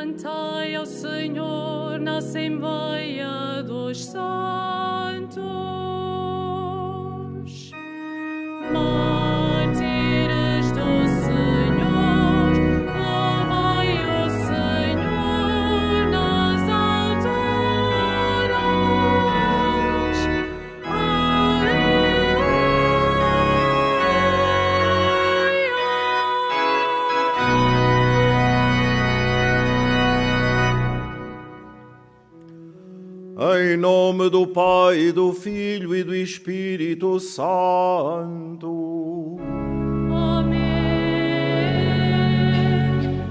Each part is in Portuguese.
Cantai ao Senhor na Assembleia dos Santos. Mártires do Senhor, louvai o Senhor nas alturas. Em nome do Pai, do Filho e do Espírito Santo. Amém.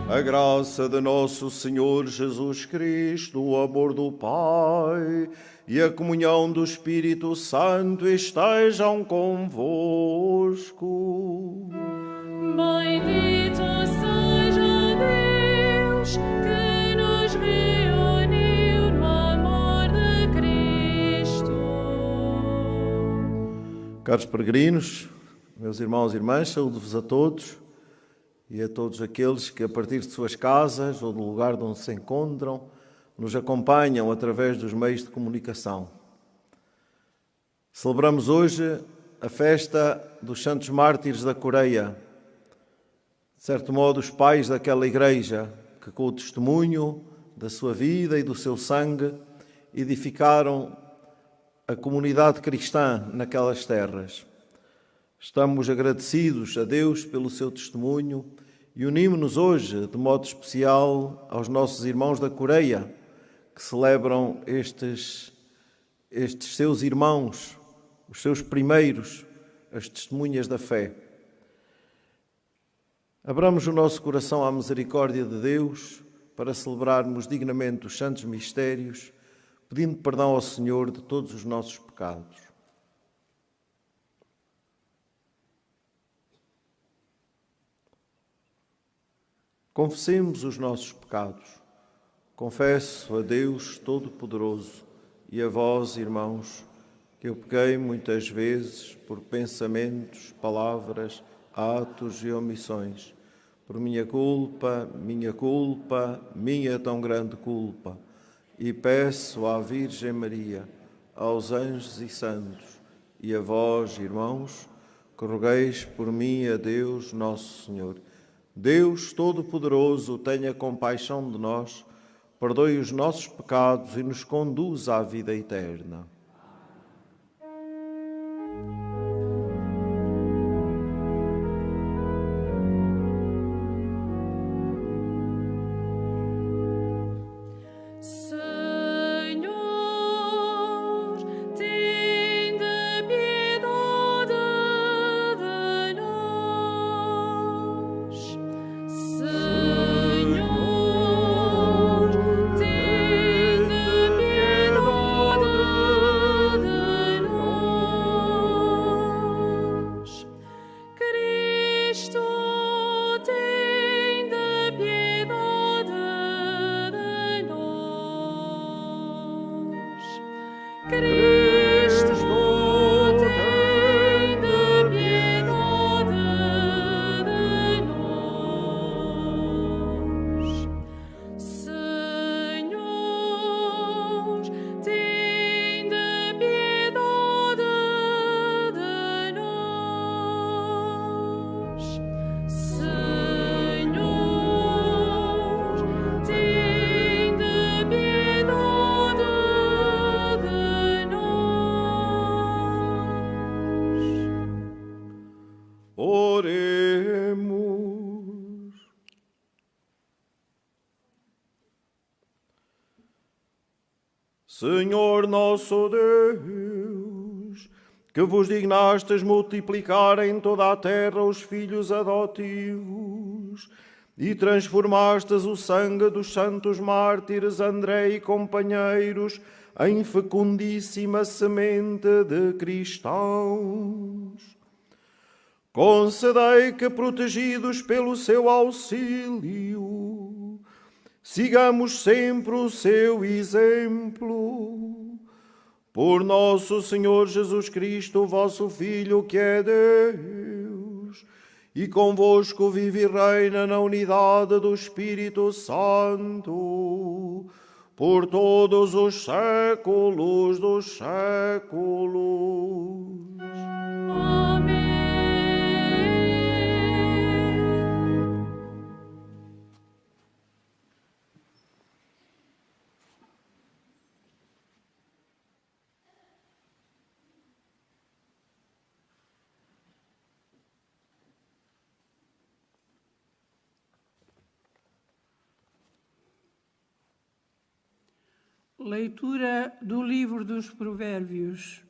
A graça de nosso Senhor Jesus Cristo, o amor do Pai e a comunhão do Espírito Santo estejam convosco. Bendito seja Deus que nos reuniu no amor de Cristo. Caros peregrinos, meus irmãos e irmãs, saúdo-vos a todos e a todos aqueles que a partir de suas casas ou do lugar onde se encontram nos acompanham através dos meios de comunicação. Celebramos hoje a festa dos Santos Mártires da Coreia, de certo modo os pais daquela igreja que com o testemunho da sua vida e do seu sangue edificaram a comunidade cristã naquelas terras. Estamos agradecidos a Deus pelo seu testemunho e unimos-nos hoje, de modo especial, aos nossos irmãos da Coreia, que celebram estes seus irmãos, os seus primeiros, as testemunhas da fé. Abramos o nosso coração à misericórdia de Deus para celebrarmos dignamente os santos mistérios, pedindo perdão ao Senhor de todos os nossos pecados. Confessemos os nossos pecados. Confesso a Deus Todo-Poderoso e a vós, irmãos, que eu pequei muitas vezes por pensamentos, palavras, atos e omissões, por minha culpa, minha tão grande culpa. E peço à Virgem Maria, aos anjos e santos, e a vós, irmãos, que rogueis por mim a Deus Nosso Senhor. Deus Todo-Poderoso, tenha compaixão de nós, perdoe os nossos pecados e nos conduza à vida eterna. Oremos. Senhor nosso Deus, que vos dignastes multiplicar em toda a terra os filhos adotivos e transformastes o sangue dos santos mártires André e companheiros em fecundíssima semente de cristãos. Concedei que, protegidos pelo seu auxílio, sigamos sempre o seu exemplo. Por nosso Senhor Jesus Cristo, vosso Filho, que é Deus, e convosco vive e reina na unidade do Espírito Santo, por todos os séculos dos séculos. Amém. Leitura do livro dos Provérbios.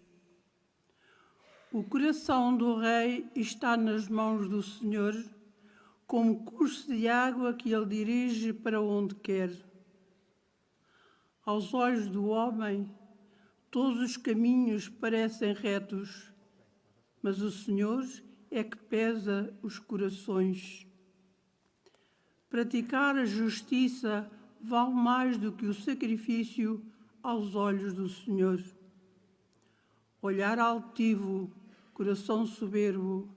O coração do rei está nas mãos do Senhor, como curso de água que ele dirige para onde quer. Aos olhos do homem, todos os caminhos parecem retos, mas o Senhor é que pesa os corações. Praticar a justiça vale mais do que o sacrifício aos olhos do Senhor. Olhar altivo, coração soberbo,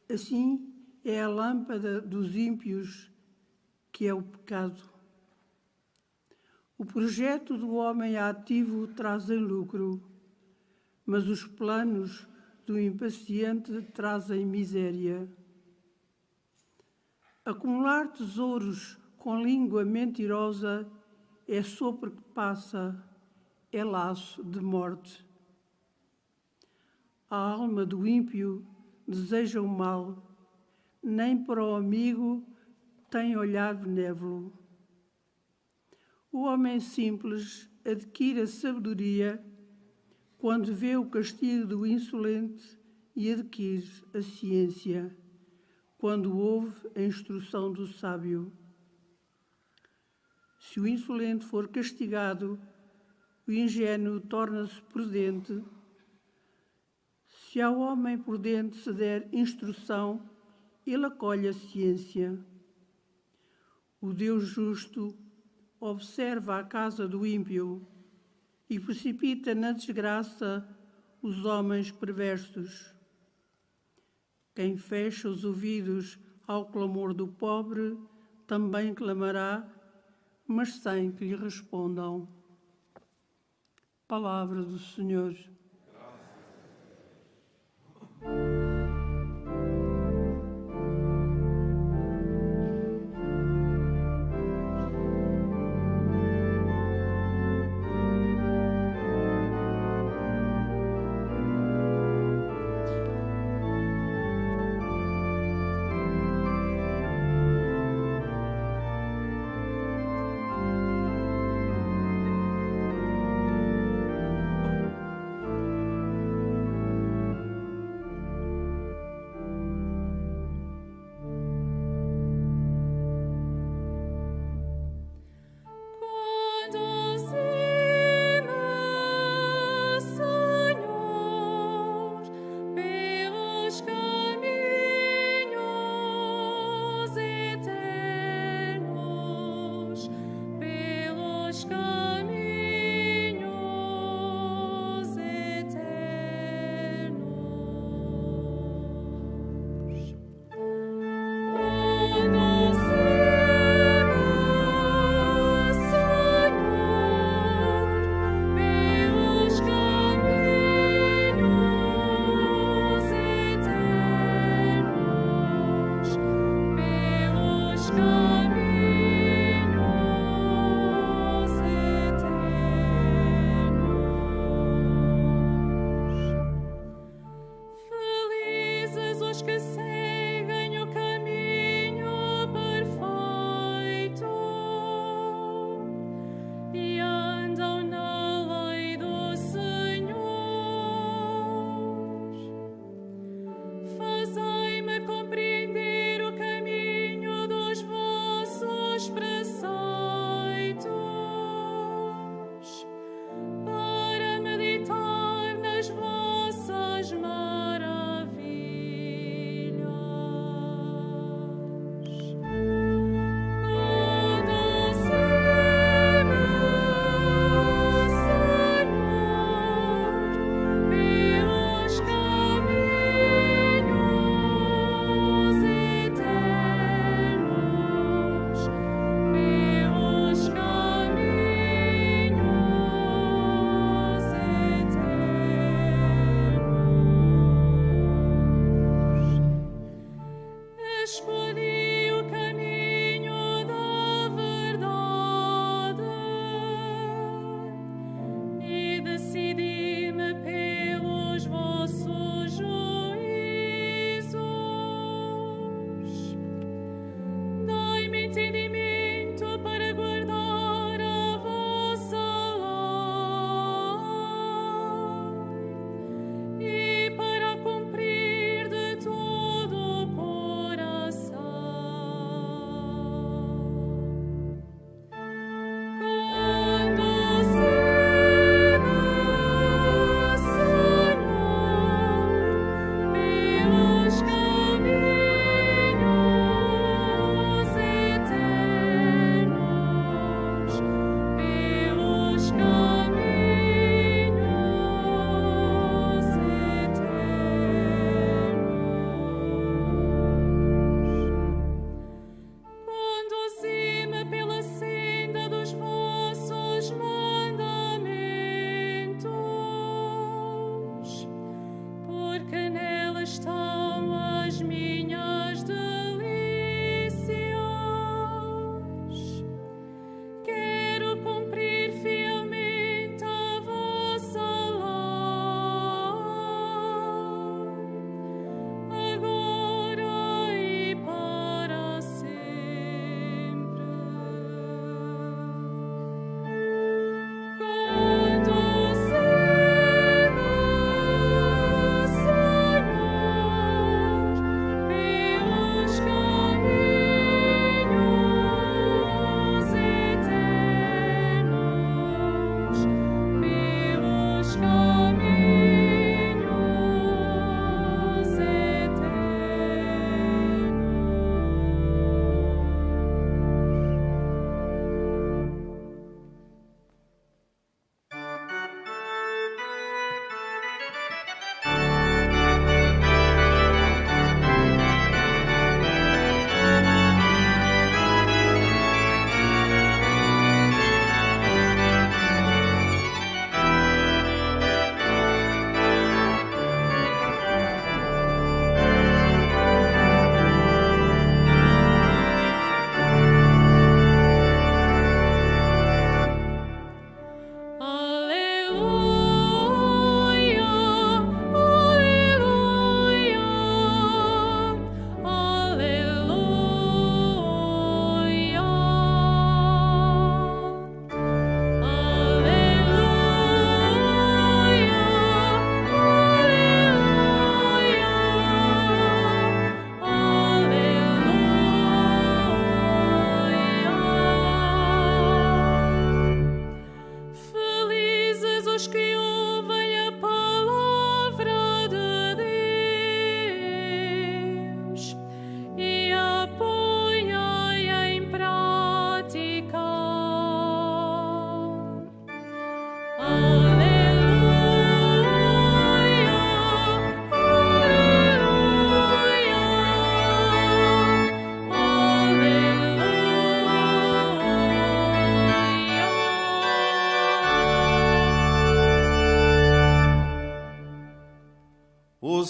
assim é a lâmpada dos ímpios, que é o pecado. O projeto do homem ativo trazem lucro, mas os planos do impaciente trazem miséria. Acumular tesouros com língua mentirosa é sopro que passa, é laço de morte. A alma do ímpio deseja o mal, nem para o amigo tem olhar benévolo. O homem simples adquire a sabedoria quando vê o castigo do insolente e adquire a ciência quando ouve a instrução do sábio. Se o insolente for castigado, o ingênuo torna-se prudente. Se ao homem prudente se der instrução, ele acolhe a ciência. O Deus justo observa a casa do ímpio e precipita na desgraça os homens perversos. Quem fecha os ouvidos ao clamor do pobre também clamará, mas sem que lhe respondam. Palavra do Senhor.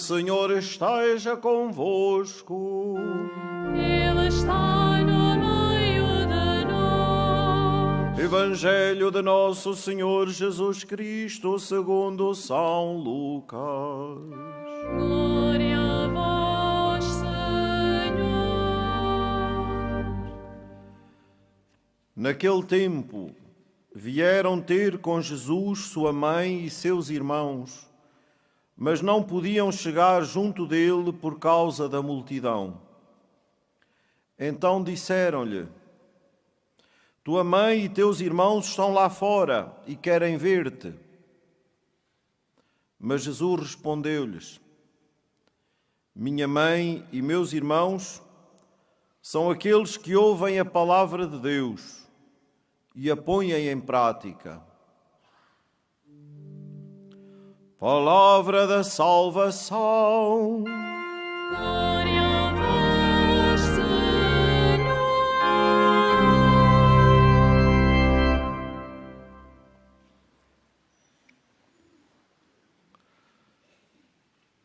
Senhor esteja convosco. Ele está no meio de nós. Evangelho de Nosso Senhor Jesus Cristo segundo São Lucas. Glória a vós, Senhor. Naquele tempo, vieram ter com Jesus sua mãe e seus irmãos, mas não podiam chegar junto dele por causa da multidão. Então disseram-lhe: tua mãe e teus irmãos estão lá fora e querem ver-te. Mas Jesus respondeu-lhes: minha mãe e meus irmãos são aqueles que ouvem a palavra de Deus e a põem em prática. Palavra da salvação. Glória a vós, Senhor.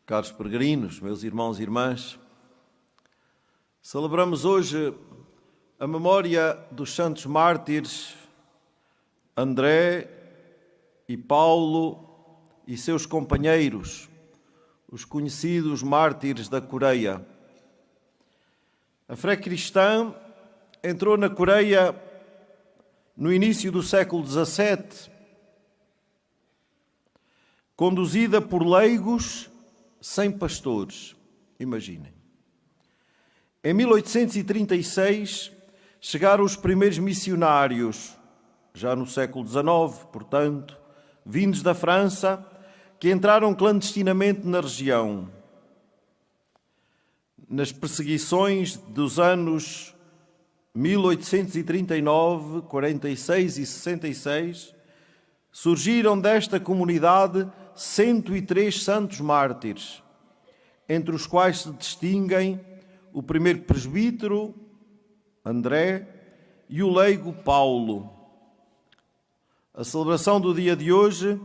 Caros peregrinos, meus irmãos e irmãs, celebramos hoje a memória dos santos mártires André e Paulo e seus companheiros, os conhecidos mártires da Coreia. A fé cristã entrou na Coreia no início do século XVII, conduzida por leigos sem pastores. Imaginem. Em 1836 chegaram os primeiros missionários, já no século XIX, portanto, vindos da França, que entraram clandestinamente na região. Nas perseguições dos anos 1839, 46 e 66, surgiram desta comunidade 103 santos mártires, entre os quais se distinguem o primeiro presbítero, André, e o leigo Paulo. A celebração do dia de hoje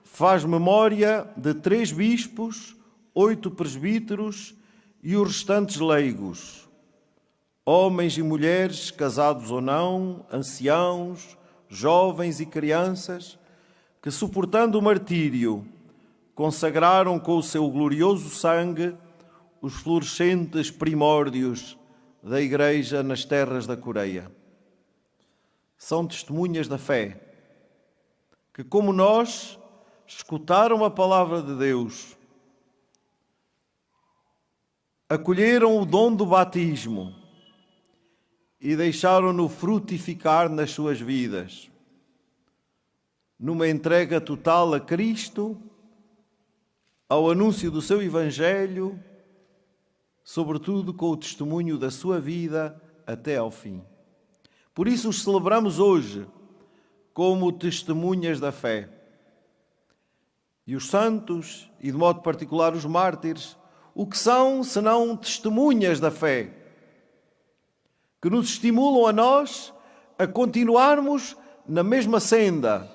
faz memória de 3 bispos, 8 presbíteros e os restantes leigos, homens e mulheres, casados ou não, anciãos, jovens e crianças, que, suportando o martírio, consagraram com o seu glorioso sangue os florescentes primórdios da Igreja nas terras da Coreia. São testemunhas da fé, que, como nós, escutaram a palavra de Deus, acolheram o dom do batismo e deixaram-no frutificar nas suas vidas, numa entrega total a Cristo, ao anúncio do seu Evangelho, sobretudo com o testemunho da sua vida até ao fim. Por isso os celebramos hoje como testemunhas da fé. E os santos, e de modo particular os mártires, o que são senão testemunhas da fé, que nos estimulam a nós a continuarmos na mesma senda,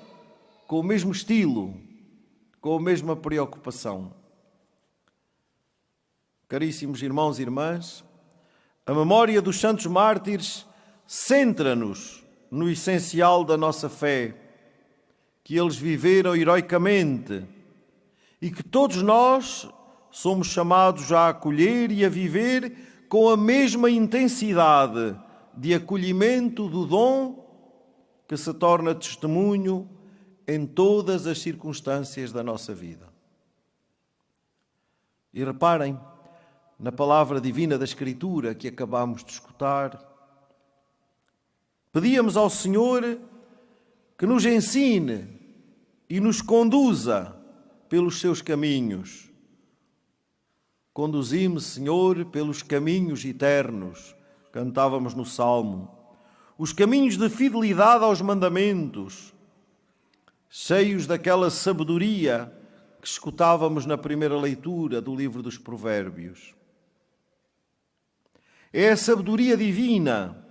com o mesmo estilo, com a mesma preocupação. Caríssimos irmãos e irmãs, a memória dos santos mártires centra-nos no essencial da nossa fé, que eles viveram heroicamente e que todos nós somos chamados a acolher e a viver com a mesma intensidade de acolhimento do dom que se torna testemunho em todas as circunstâncias da nossa vida. E reparem na palavra divina da Escritura que acabamos de escutar. Pedíamos ao Senhor que nos ensine e nos conduza pelos seus caminhos. Conduzi-me, Senhor, pelos caminhos eternos, cantávamos no Salmo. Os caminhos de fidelidade aos mandamentos, cheios daquela sabedoria que escutávamos na primeira leitura do livro dos Provérbios. É a sabedoria divina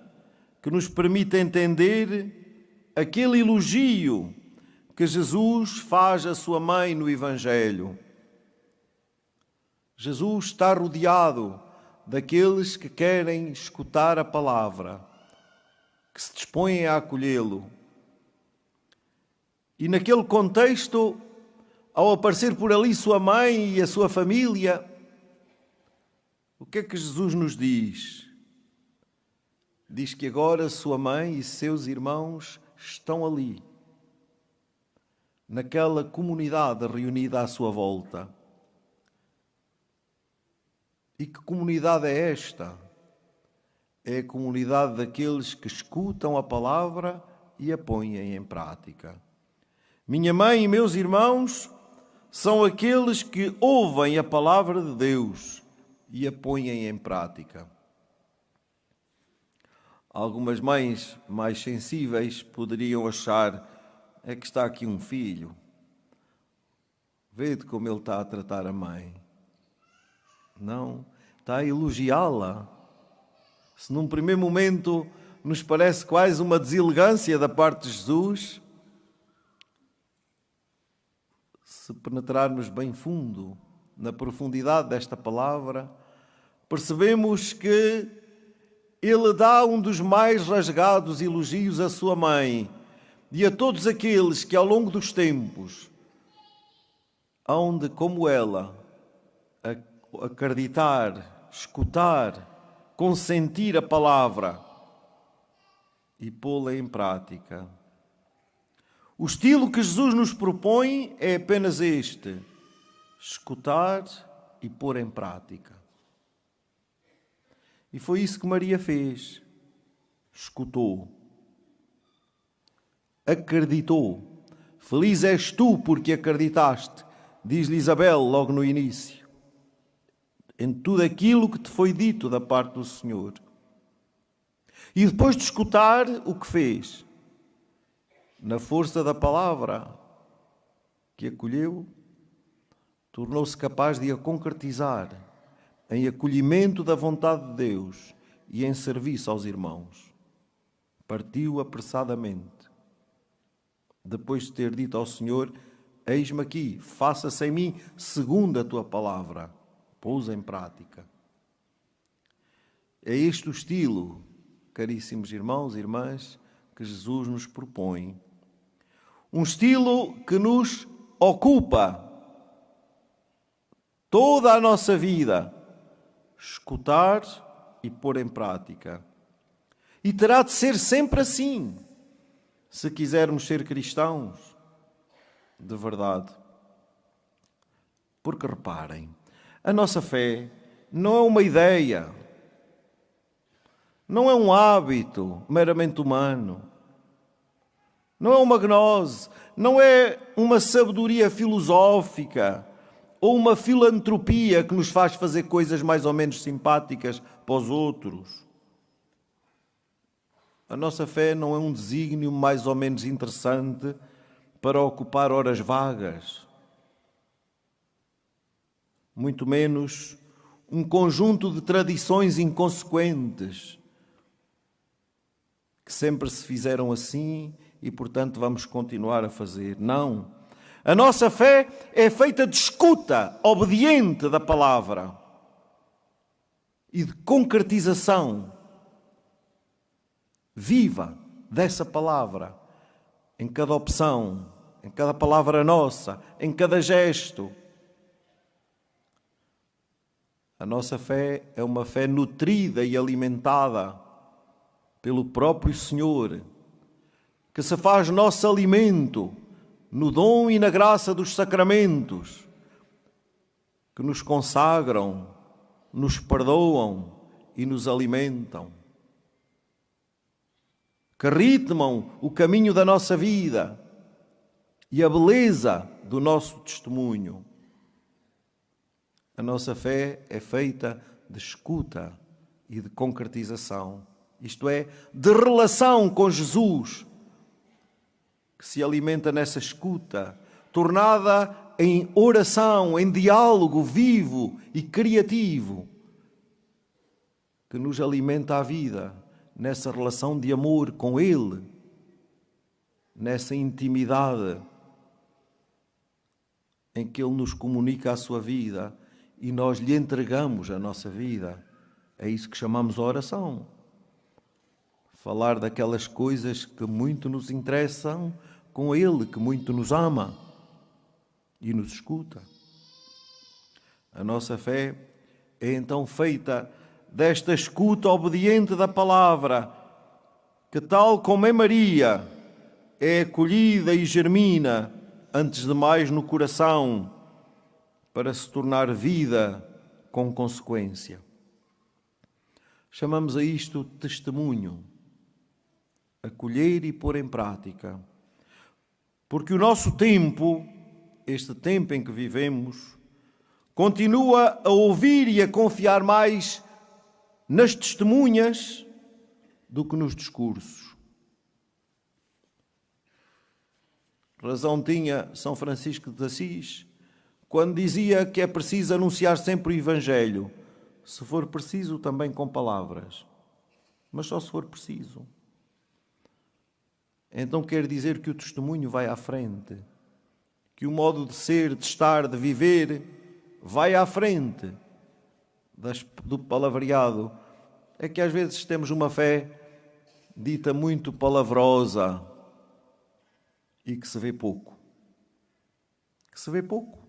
que nos permite entender aquele elogio que Jesus faz à sua mãe no Evangelho. Jesus está rodeado daqueles que querem escutar a palavra, que se dispõem a acolhê-lo. E naquele contexto, ao aparecer por ali sua mãe e a sua família, o que é que Jesus nos diz? Diz que agora sua mãe e seus irmãos estão ali, naquela comunidade reunida à sua volta. E que comunidade é esta? É a comunidade daqueles que escutam a palavra e a põem em prática. Minha mãe e meus irmãos são aqueles que ouvem a palavra de Deus e a põem em prática. Algumas mães mais sensíveis poderiam achar: é que está aqui um filho, vê-te como ele está a tratar a mãe. Não, está a elogiá-la. Se num primeiro momento nos parece quase uma deselegância da parte de Jesus, se penetrarmos bem fundo na profundidade desta palavra, percebemos que ele dá um dos mais rasgados elogios à sua mãe e a todos aqueles que ao longo dos tempos, onde como ela, acreditar, escutar, consentir a palavra e pô-la em prática. O estilo que Jesus nos propõe é apenas este: escutar e pôr em prática. E foi isso que Maria fez. Escutou. Acreditou. Feliz és tu porque acreditaste, diz-lhe Isabel logo no início, em tudo aquilo que te foi dito da parte do Senhor. E depois de escutar, o que fez? Na força da palavra que acolheu, tornou-se capaz de a concretizar em acolhimento da vontade de Deus e em serviço aos irmãos. Partiu apressadamente, depois de ter dito ao Senhor: eis-me aqui, faça-se em mim segundo a tua palavra. Pôs em prática. É este o estilo, caríssimos irmãos e irmãs, que Jesus nos propõe. Um estilo que nos ocupa toda a nossa vida. Escutar e pôr em prática. E terá de ser sempre assim, se quisermos ser cristãos de verdade. Porque reparem, a nossa fé não é uma ideia, não é um hábito meramente humano, não é uma gnose, não é uma sabedoria filosófica ou uma filantropia que nos faz fazer coisas mais ou menos simpáticas para os outros. A nossa fé não é um desígnio mais ou menos interessante para ocupar horas vagas. Muito menos um conjunto de tradições inconsequentes que sempre se fizeram assim e, portanto, vamos continuar a fazer. Não. A nossa fé é feita de escuta obediente da palavra e de concretização viva dessa palavra em cada opção, em cada palavra nossa, em cada gesto. A nossa fé é uma fé nutrida e alimentada pelo próprio Senhor, que se faz nosso alimento no dom e na graça dos sacramentos, que nos consagram, nos perdoam e nos alimentam, que ritmam o caminho da nossa vida e a beleza do nosso testemunho. A nossa fé é feita de escuta e de concretização, isto é, de relação com Jesus, que se alimenta nessa escuta, tornada em oração, em diálogo vivo e criativo, que nos alimenta a vida nessa relação de amor com Ele, nessa intimidade em que Ele nos comunica a sua vida e nós lhe entregamos a nossa vida. É isso que chamamos a oração. Falar daquelas coisas que muito nos interessam com Ele, que muito nos ama e nos escuta. A nossa fé é então feita desta escuta obediente da palavra, que tal como é Maria, é acolhida e germina, antes de mais no coração, para se tornar vida com consequência. Chamamos a isto testemunho, acolher e pôr em prática. Porque o nosso tempo, este tempo em que vivemos, continua a ouvir e a confiar mais nas testemunhas do que nos discursos. Razão tinha São Francisco de Assis quando dizia que é preciso anunciar sempre o Evangelho, se for preciso também com palavras, mas só se for preciso. Então quer dizer que o testemunho vai à frente, que o modo de ser, de estar, de viver vai à frente do palavreado. É que às vezes temos uma fé dita muito palavrosa e que se vê pouco. Que se vê pouco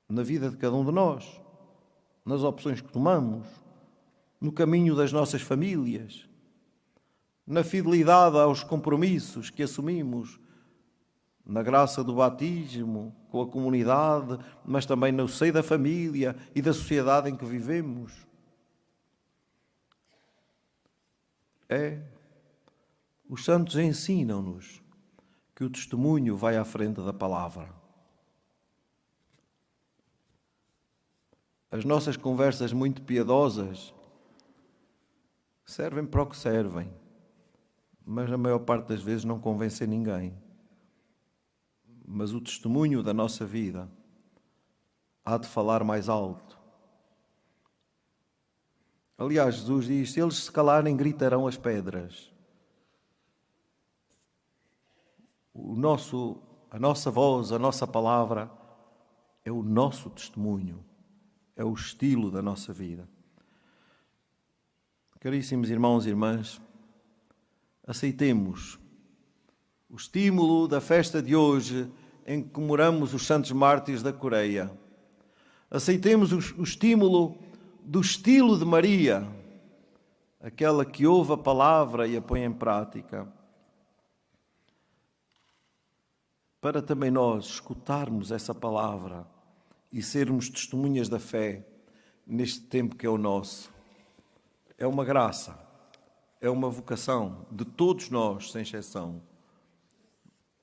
na vida de cada um de nós, nas opções que tomamos, no caminho das nossas famílias, na fidelidade aos compromissos que assumimos, na graça do batismo, com a comunidade, mas também no seio da família e da sociedade em que vivemos. Os santos ensinam-nos que o testemunho vai à frente da palavra. As nossas conversas muito piedosas servem para o que servem, mas a maior parte das vezes não convencem ninguém. Mas o testemunho da nossa vida há de falar mais alto. Aliás, Jesus diz: se eles se calarem, gritarão as pedras. A nossa voz, a nossa palavra é o nosso testemunho, é o estilo da nossa vida. Caríssimos irmãos e irmãs, aceitemos o estímulo da festa de hoje em que comemoramos os Santos Mártires da Coreia. Aceitemos o estímulo do estilo de Maria, aquela que ouve a palavra e a põe em prática, para também nós escutarmos essa palavra e sermos testemunhas da fé neste tempo que é o nosso. É uma graça, é uma vocação de todos nós, sem exceção.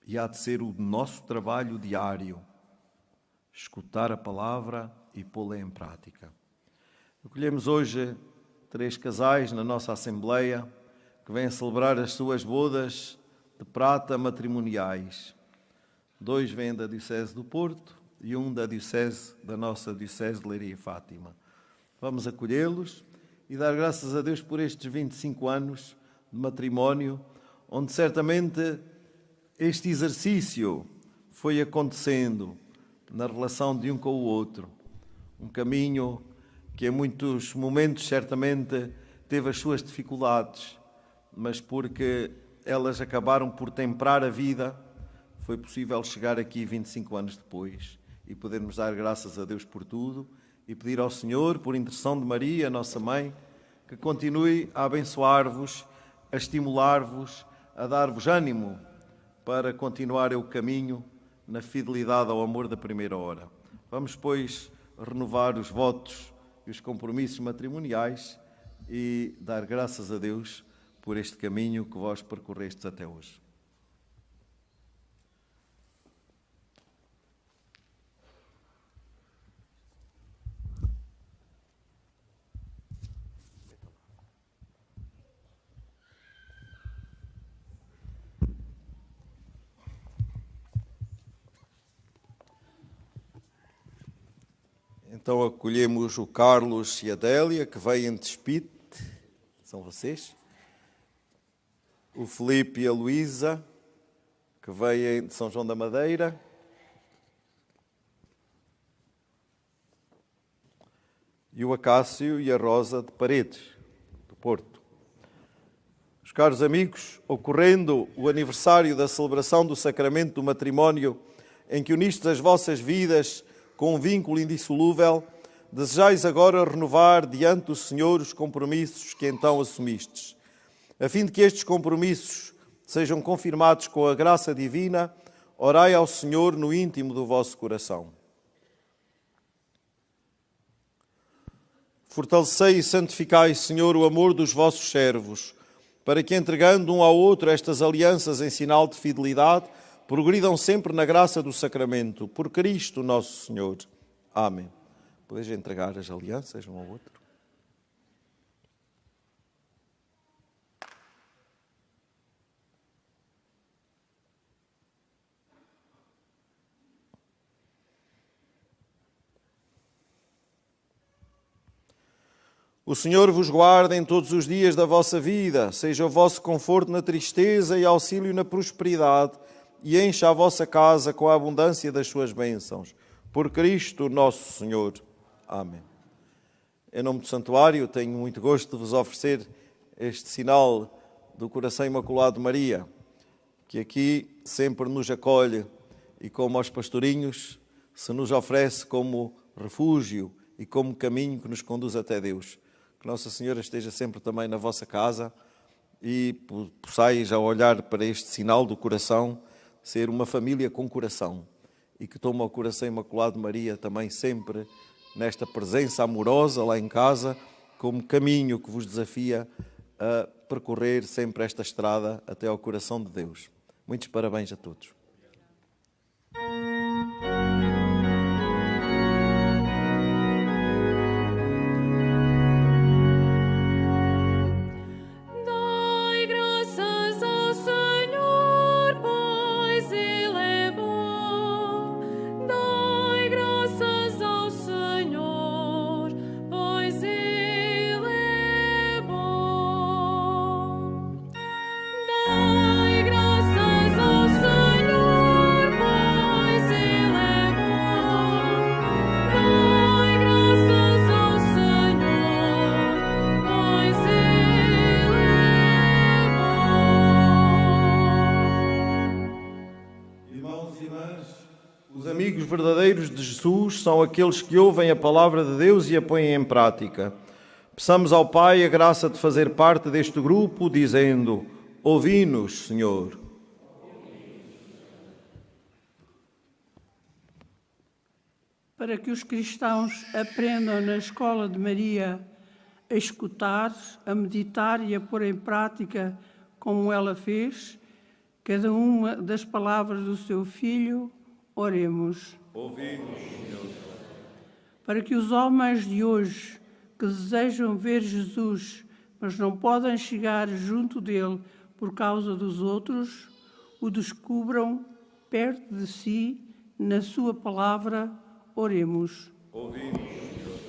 E há de ser o nosso trabalho diário, escutar a palavra e pô-la em prática. Acolhemos hoje 3 casais na nossa Assembleia que vêm celebrar as suas bodas de prata matrimoniais. 2 vêm da Diocese do Porto e 1 da nossa Diocese de Leiria e Fátima. Vamos acolhê-los e dar graças a Deus por estes 25 anos de matrimónio, onde certamente este exercício foi acontecendo na relação de um com o outro. Um caminho que em muitos momentos certamente teve as suas dificuldades, mas porque elas acabaram por temperar a vida, foi possível chegar aqui 25 anos depois e podermos dar graças a Deus por tudo e pedir ao Senhor, por intercessão de Maria, nossa Mãe, que continue a abençoar-vos, a estimular-vos, a dar-vos ânimo para continuar o caminho na fidelidade ao amor da primeira hora. Vamos, pois, renovar os votos e os compromissos matrimoniais e dar graças a Deus por este caminho que vós percorrestes até hoje. Então acolhemos o Carlos e a Adélia, que vêm de Espírito, são vocês. O Filipe e a Luísa, que vêm de São João da Madeira. e o Acácio e a Rosa de Paredes, do Porto. Meus caros amigos, ocorrendo o aniversário da celebração do sacramento do matrimónio, em que unistes as vossas vidas com um vínculo indissolúvel, desejais agora renovar diante do Senhor os compromissos que então assumistes. A fim de que estes compromissos sejam confirmados com a graça divina, orai ao Senhor no íntimo do vosso coração. Fortalecei e santificai, Senhor, o amor dos vossos servos, para que, entregando um ao outro estas alianças em sinal de fidelidade, progridam sempre na graça do sacramento. Por Cristo nosso Senhor. Amém. Podeis entregar as alianças um ao outro. O Senhor vos guarde em todos os dias da vossa vida, seja o vosso conforto na tristeza e auxílio na prosperidade, e encha a vossa casa com a abundância das suas bênçãos. Por Cristo nosso Senhor. Amém. Em nome do Santuário, tenho muito gosto de vos oferecer este sinal do Coração Imaculado de Maria, que aqui sempre nos acolhe e, como aos pastorinhos, se nos oferece como refúgio e como caminho que nos conduz até Deus. Que Nossa Senhora esteja sempre também na vossa casa e possais, ao olhar para este sinal do coração, ser uma família com coração e que toma o Coração Imaculado de Maria também sempre nesta presença amorosa lá em casa, como caminho que vos desafia a percorrer sempre esta estrada até ao coração de Deus. Muitos parabéns a todos. Verdadeiros de Jesus são aqueles que ouvem a palavra de Deus e a põem em prática. Peçamos ao Pai a graça de fazer parte deste grupo, dizendo: ouvi-nos, Senhor. Para que os cristãos aprendam na escola de Maria a escutar, a meditar e a pôr em prática, como ela fez, cada uma das palavras do seu Filho, oremos. Ouvi-nos, Senhor. Para que os homens de hoje, que desejam ver Jesus, mas não podem chegar junto dele por causa dos outros, o descubram perto de si, na sua palavra, oremos. Ouvi-nos, Senhor.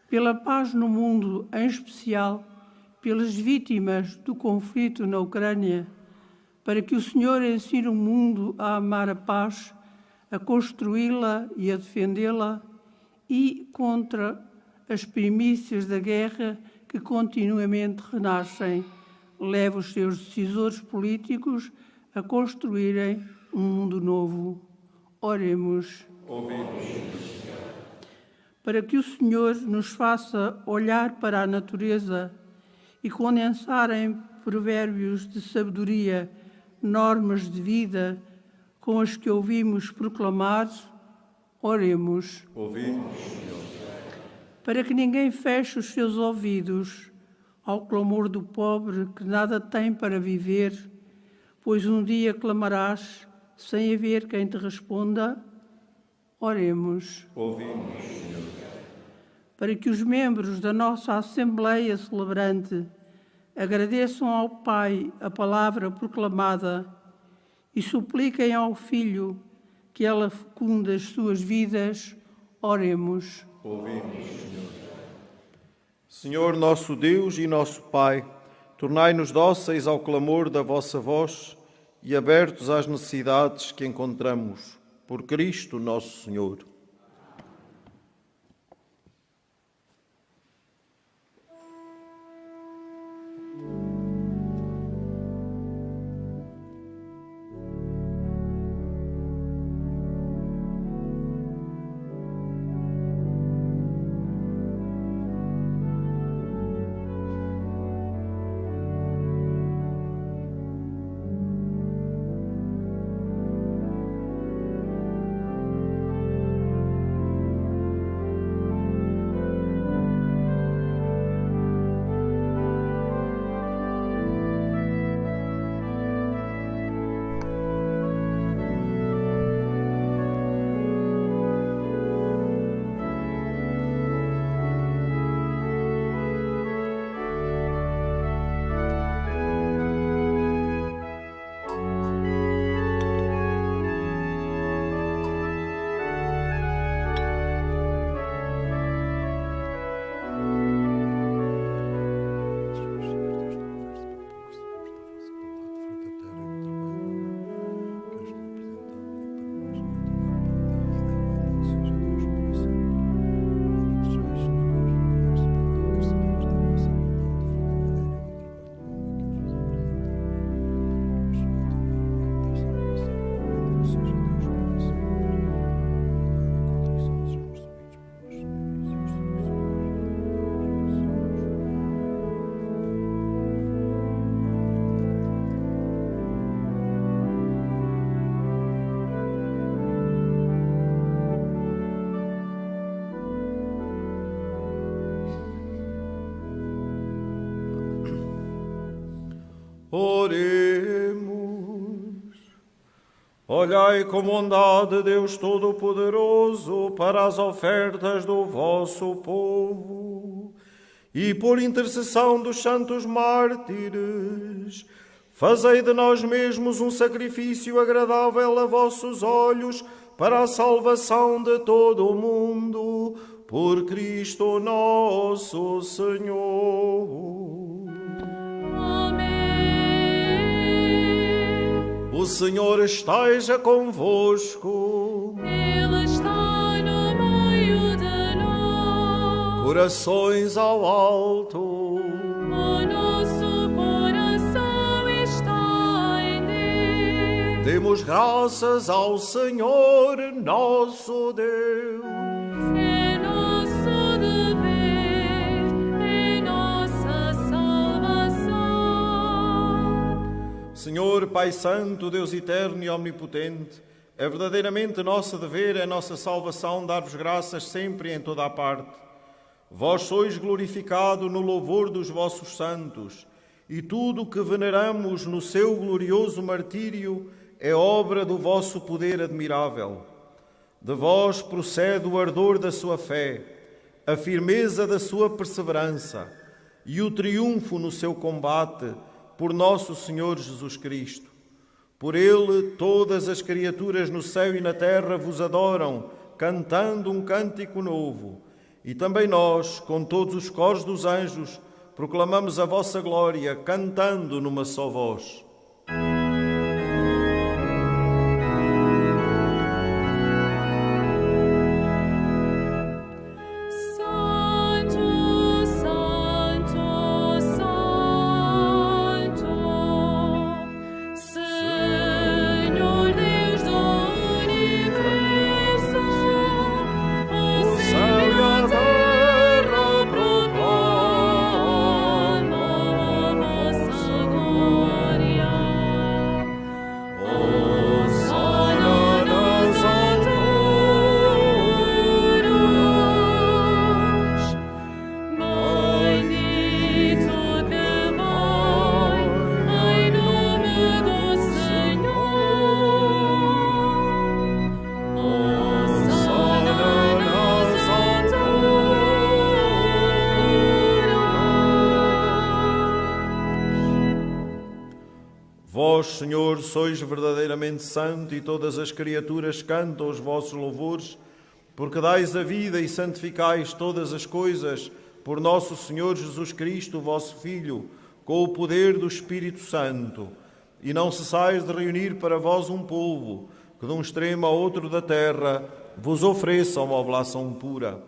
Pela paz no mundo, em especial, pelas vítimas do conflito na Ucrânia, para que o Senhor ensine o mundo a amar a paz, a construí-la e a defendê-la, e contra as primícias da guerra que continuamente renascem, leva os seus decisores políticos a construírem um mundo novo. Oremos. Ouvimos. Para que o Senhor nos faça olhar para a natureza e condensar em provérbios de sabedoria normas de vida com as que ouvimos proclamar, oremos. Ouvimos, Senhor. Para que ninguém feche os seus ouvidos ao clamor do pobre que nada tem para viver, pois um dia clamarás sem haver quem te responda, oremos. Ouvimos, Senhor. Para que os membros da nossa Assembleia Celebrante agradeçam ao Pai a palavra proclamada e supliquem ao Filho que ela fecunde as suas vidas, oremos. Ouvimos, Senhor. Senhor nosso Deus e nosso Pai, tornai-nos dóceis ao clamor da vossa voz e abertos às necessidades que encontramos. Por Cristo nosso Senhor. Oremos. Olhai com bondade, Deus Todo-Poderoso, para as ofertas do vosso povo e por intercessão dos santos mártires, fazei de nós mesmos um sacrifício agradável a vossos olhos para a salvação de todo o mundo, por Cristo nosso Senhor. Amém. O Senhor esteja convosco. Ele está no meio de nós. Corações ao alto. O nosso coração está em Deus. Demos graças ao Senhor nosso Deus. É nosso dever, é nossa salvação. Senhor, Pai Santo, Deus eterno e omnipotente, é verdadeiramente nosso dever, é nossa salvação dar-vos graças sempre e em toda a parte. Vós sois glorificado no louvor dos vossos santos, e tudo o que veneramos no seu glorioso martírio é obra do vosso poder admirável. De vós procede o ardor da sua fé, a firmeza da sua perseverança e o triunfo no seu combate por nosso Senhor Jesus Cristo. Por ele, todas as criaturas no céu e na terra vos adoram, cantando um cântico novo. E também nós, com todos os coros dos anjos, proclamamos a vossa glória, cantando numa só voz. Vós, Senhor, sois verdadeiramente santo e todas as criaturas cantam os vossos louvores, porque dais a vida e santificais todas as coisas por nosso Senhor Jesus Cristo, vosso Filho, com o poder do Espírito Santo. E não cessais de reunir para vós um povo, que de um extremo a outro da terra vos ofereça uma oblação pura.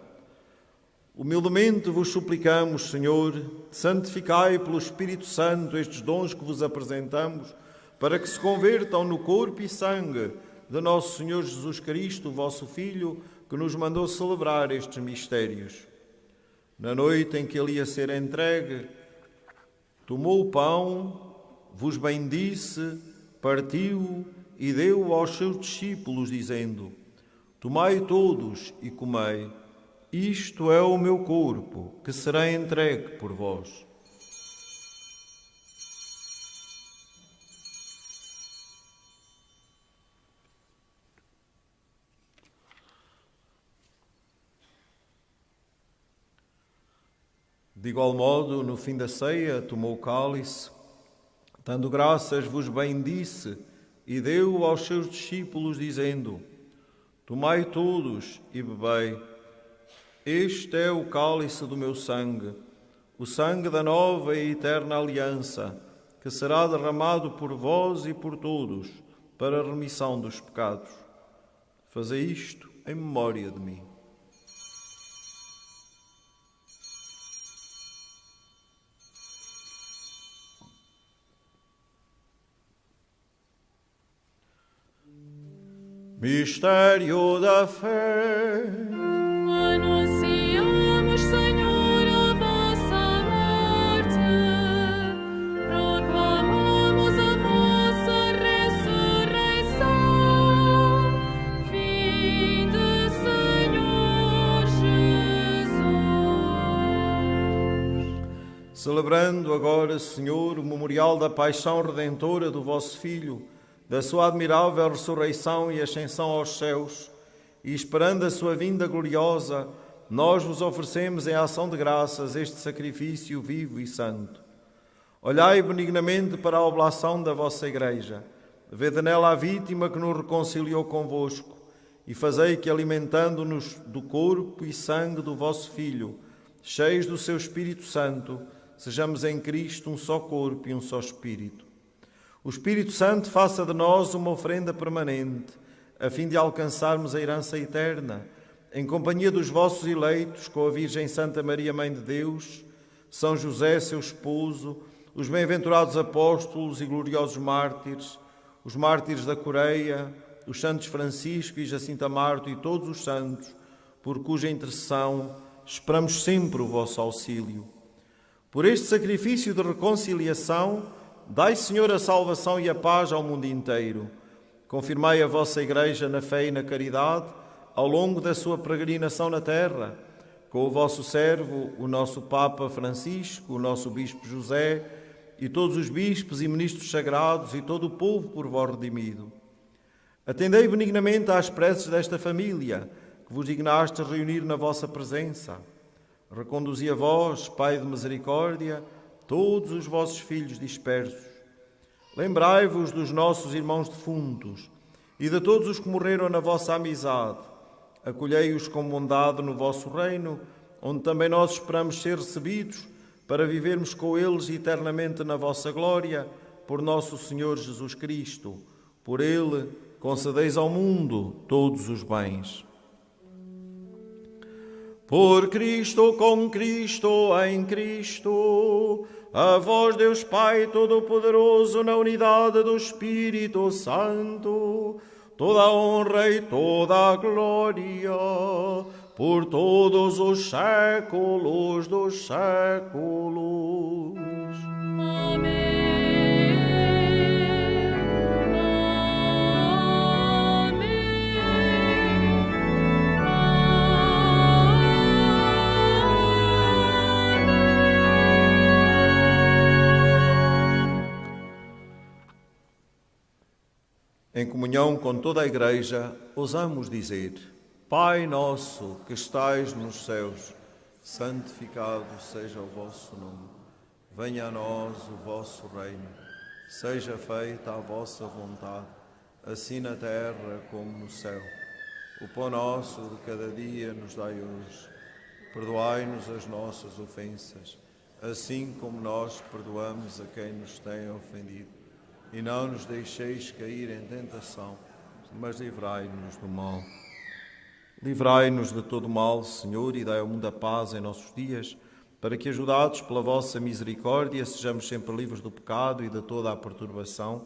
Humildemente vos suplicamos, Senhor, santificai pelo Espírito Santo estes dons que vos apresentamos, para que se convertam no corpo e sangue de nosso Senhor Jesus Cristo, vosso Filho, que nos mandou celebrar estes mistérios. Na noite em que ele ia ser entregue, tomou o pão, vos bendisse, partiu e deu aos seus discípulos, dizendo: Tomai todos e comei, isto é o meu corpo, que será entregue por vós. De igual modo, no fim da ceia, tomou o cálice, dando graças, vos bendisse e deu aos seus discípulos, dizendo: Tomai todos e bebei. Este é o cálice do meu sangue, o sangue da nova e eterna aliança, que será derramado por vós e por todos, para a remissão dos pecados. Fazei isto em memória de mim. Mistério da fé. Anunciamos, Senhor, a vossa morte, proclamamos a vossa ressurreição. Vinde, Senhor Jesus. Celebrando agora, Senhor, o memorial da paixão redentora do vosso Filho, da sua admirável ressurreição e ascensão aos céus, e esperando a sua vinda gloriosa, nós vos oferecemos em ação de graças este sacrifício vivo e santo. Olhai benignamente para a oblação da vossa Igreja, vede nela a vítima que nos reconciliou convosco, e fazei que, alimentando-nos do corpo e sangue do vosso Filho, cheios do seu Espírito Santo, sejamos em Cristo um só corpo e um só Espírito. O Espírito Santo faça de nós uma oferenda permanente, a fim de alcançarmos a herança eterna, em companhia dos vossos eleitos, com a Virgem Santa Maria, Mãe de Deus, São José, seu esposo, os bem-aventurados apóstolos e gloriosos mártires, os mártires da Coreia, os santos Francisco e Jacinta Marto e todos os santos, por cuja intercessão esperamos sempre o vosso auxílio. Por este sacrifício de reconciliação, dai, Senhor, a salvação e a paz ao mundo inteiro. Confirmai a vossa Igreja na fé e na caridade ao longo da sua peregrinação na terra, com o vosso servo, o nosso Papa Francisco, o nosso Bispo José e todos os bispos e ministros sagrados e todo o povo por vós redimido. Atendei benignamente às preces desta família, que vos dignastes reunir na vossa presença. Reconduzi a vós, Pai de misericórdia, todos os vossos filhos dispersos. Lembrai-vos dos nossos irmãos defuntos e de todos os que morreram na vossa amizade. Acolhei-os com bondade no vosso reino, onde também nós esperamos ser recebidos, para vivermos com eles eternamente na vossa glória, por nosso Senhor Jesus Cristo. Por ele, concedeis ao mundo todos os bens. Por Cristo, com Cristo, em Cristo, a vós, Deus Pai Todo-Poderoso, na unidade do Espírito Santo, toda a honra e toda a glória, por todos os séculos dos séculos. Amém. Em comunhão com toda a Igreja, ousamos dizer: Pai nosso que estais nos céus, santificado seja o vosso nome. Venha a nós o vosso reino. Seja feita a vossa vontade, assim na terra como no céu. O pão nosso de cada dia nos dai hoje. Perdoai-nos as nossas ofensas, assim como nós perdoamos a quem nos tem ofendido. E não nos deixeis cair em tentação, mas livrai-nos do mal. Livrai-nos de todo mal, Senhor, e dai ao mundo a paz em nossos dias, para que, ajudados pela vossa misericórdia, sejamos sempre livres do pecado e de toda a perturbação,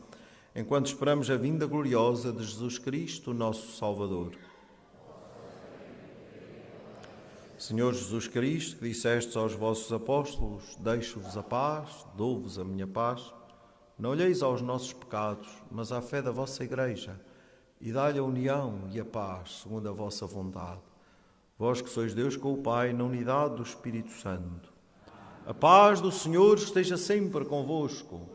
enquanto esperamos a vinda gloriosa de Jesus Cristo, nosso Salvador. Senhor Jesus Cristo, que dissestes aos vossos apóstolos: deixo-vos a paz, dou-vos a minha paz, não olheis aos nossos pecados, mas à fé da vossa Igreja, e dá-lhe a união e a paz, segundo a vossa vontade. Vós que sois Deus com o Pai, na unidade do Espírito Santo. A paz do Senhor esteja sempre convosco.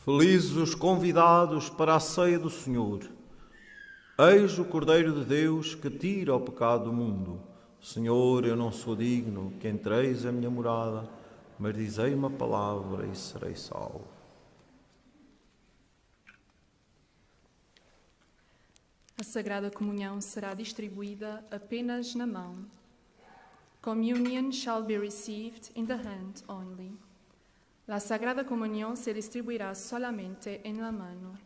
Felizes os convidados para a ceia do Senhor. Eis o Cordeiro de Deus que tira o pecado do mundo. Senhor, eu não sou digno que entreis a minha morada, mas dizei uma palavra e serei salvo. A Sagrada Comunhão será distribuída apenas na mão. Communion shall be received in the hand only. La Sagrada Comunión se distribuirá solamente en la mano.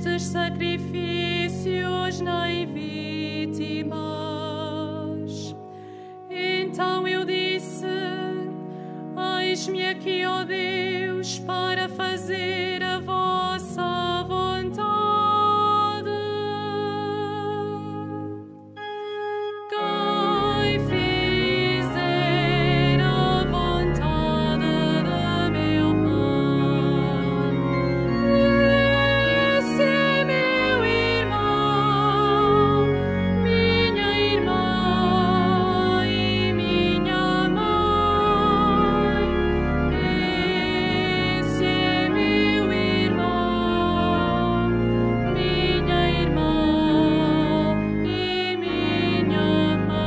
destes sacrifícios nem vítimas. Então eu disse: eis-me aqui, ó Deus, para fazer a vossa vontade. Quem fizer a vontade de meu Pai, esse é meu irmão, minha irmã e minha mãe. Esse é meu irmão, minha irmã e minha mãe.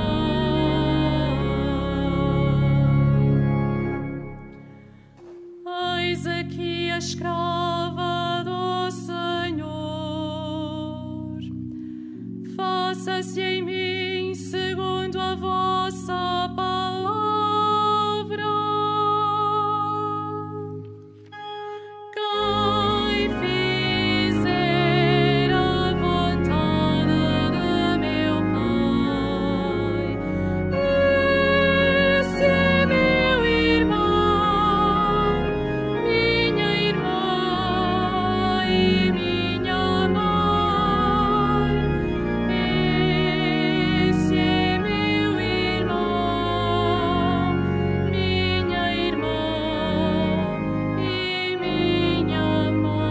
Eis aqui a escrava do Senhor. Faça-se em mim segundo a vossa palavra. Quem fizer a vontade de meu Pai, esse é meu irmão, minha irmã e minha mãe. Esse é meu irmão, minha irmã e minha mãe.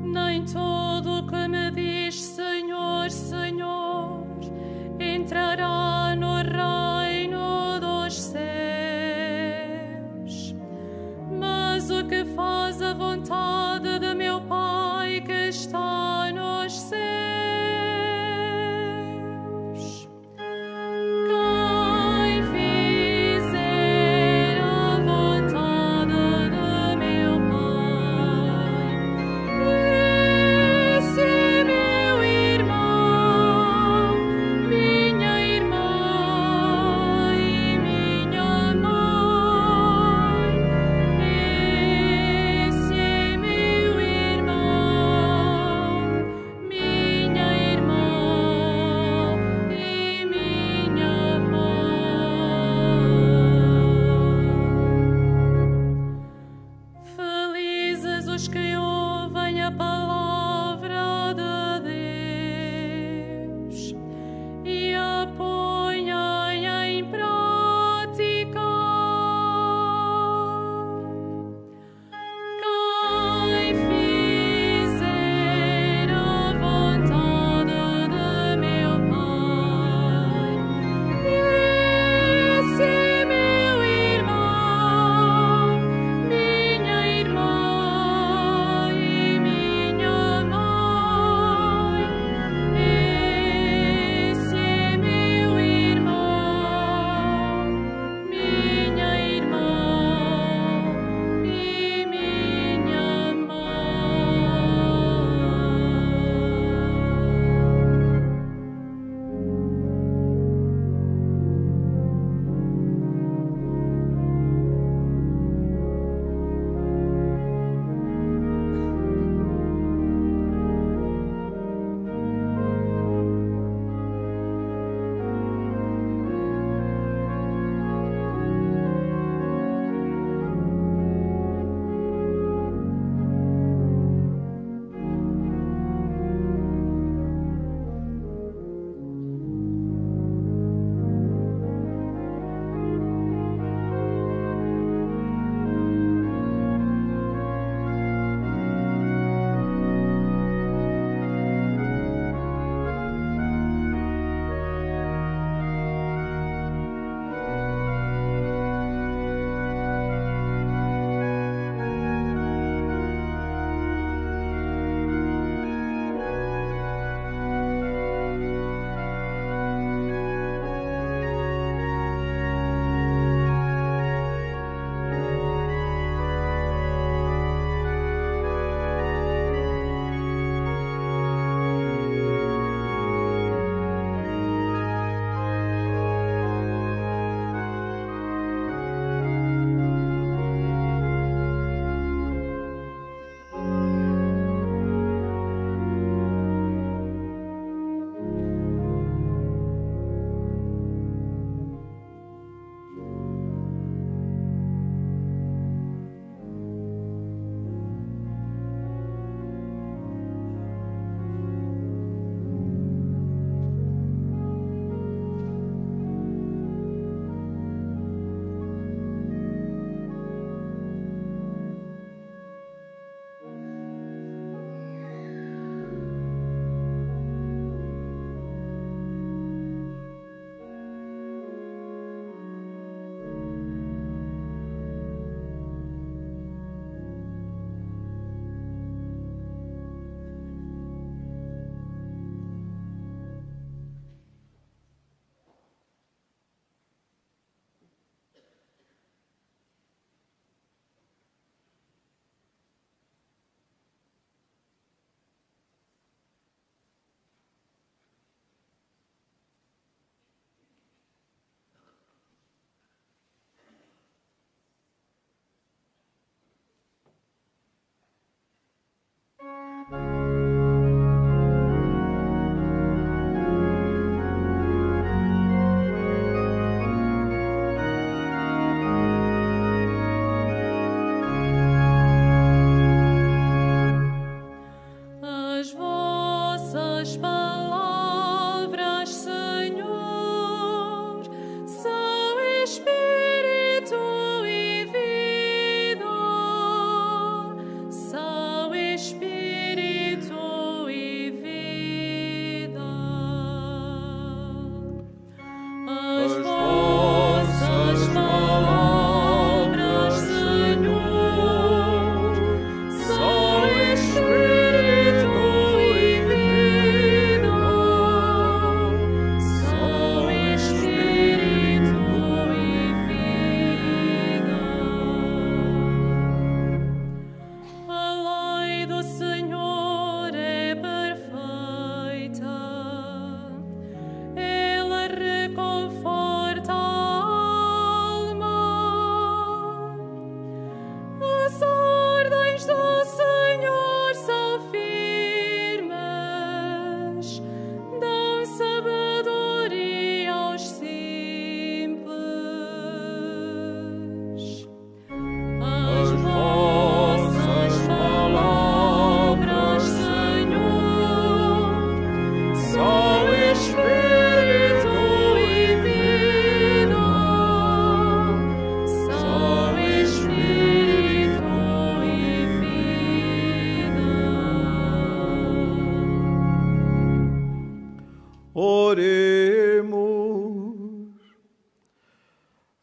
Nem todo o que me diz Senhor, Senhor, entrará no reino dos céus, mas o que faz a vontade de meu Pai que está nos céus. Quem fizer a vontade de meu Pai, esse é meu irmão, minha irmã e minha mãe. Esse é meu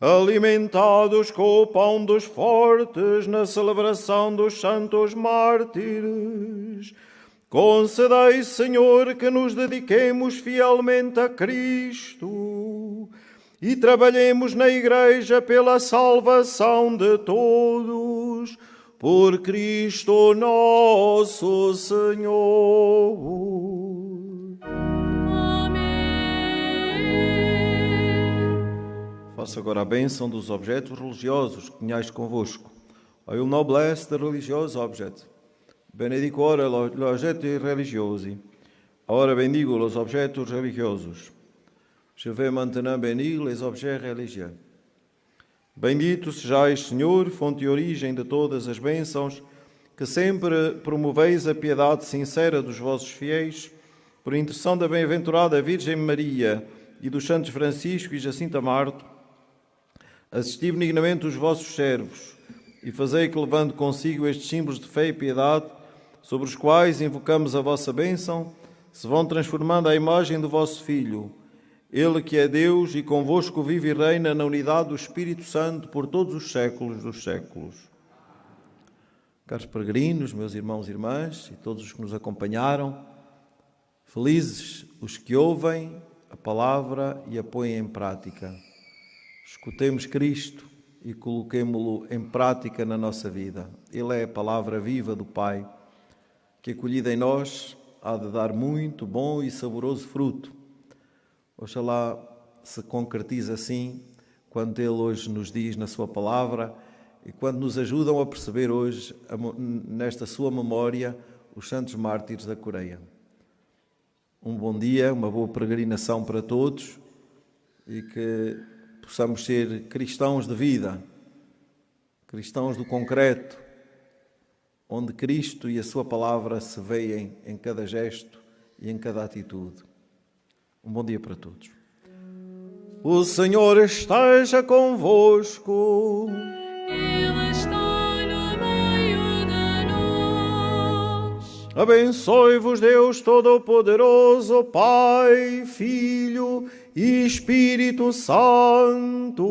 alimentados com o pão dos fortes na celebração dos santos mártires. Concedei, Senhor, que nos dediquemos fielmente a Cristo e trabalhemos na Igreja pela salvação de todos, por Cristo nosso Senhor. Faça agora a bênção dos objetos religiosos que tenhais convosco. Il noblesse de religieux objets. Benedico ora gli oggetti religiosi. Ora bendigo os objetos religiosos. Je vais maintenant bénir les objets religieux. Bendito sejais, Senhor, fonte e origem de todas as bênçãos, que sempre promoveis a piedade sincera dos vossos fiéis, por intercessão da bem-aventurada Virgem Maria e dos santos Francisco e Jacinta Marto, assisti benignamente os vossos servos e fazei que, levando consigo estes símbolos de fé e piedade, sobre os quais invocamos a vossa bênção, se vão transformando à imagem do vosso Filho, Ele que é Deus e convosco vive e reina na unidade do Espírito Santo por todos os séculos dos séculos. Caros peregrinos, meus irmãos e irmãs, e todos os que nos acompanharam, felizes os que ouvem a palavra e a põem em prática. Escutemos Cristo e coloquemo-lo em prática na nossa vida. Ele é a palavra viva do Pai, que acolhida em nós há de dar muito bom e saboroso fruto. Oxalá se concretize assim quando Ele hoje nos diz na sua palavra e quando nos ajudam a perceber hoje, nesta sua memória, os santos mártires da Coreia. Um bom dia, uma boa peregrinação para todos e que possamos ser cristãos de vida, cristãos do concreto, onde Cristo e a sua palavra se veem em cada gesto e em cada atitude. Um bom dia para todos. O Senhor esteja convosco. Ele está no meio de nós. Abençoe-vos Deus Todo-Poderoso, Pai, Filho e Espírito Santo.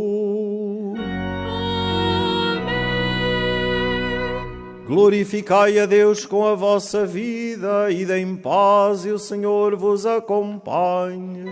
Glorificai a Deus com a vossa vida e deem paz e o Senhor vos acompanhe.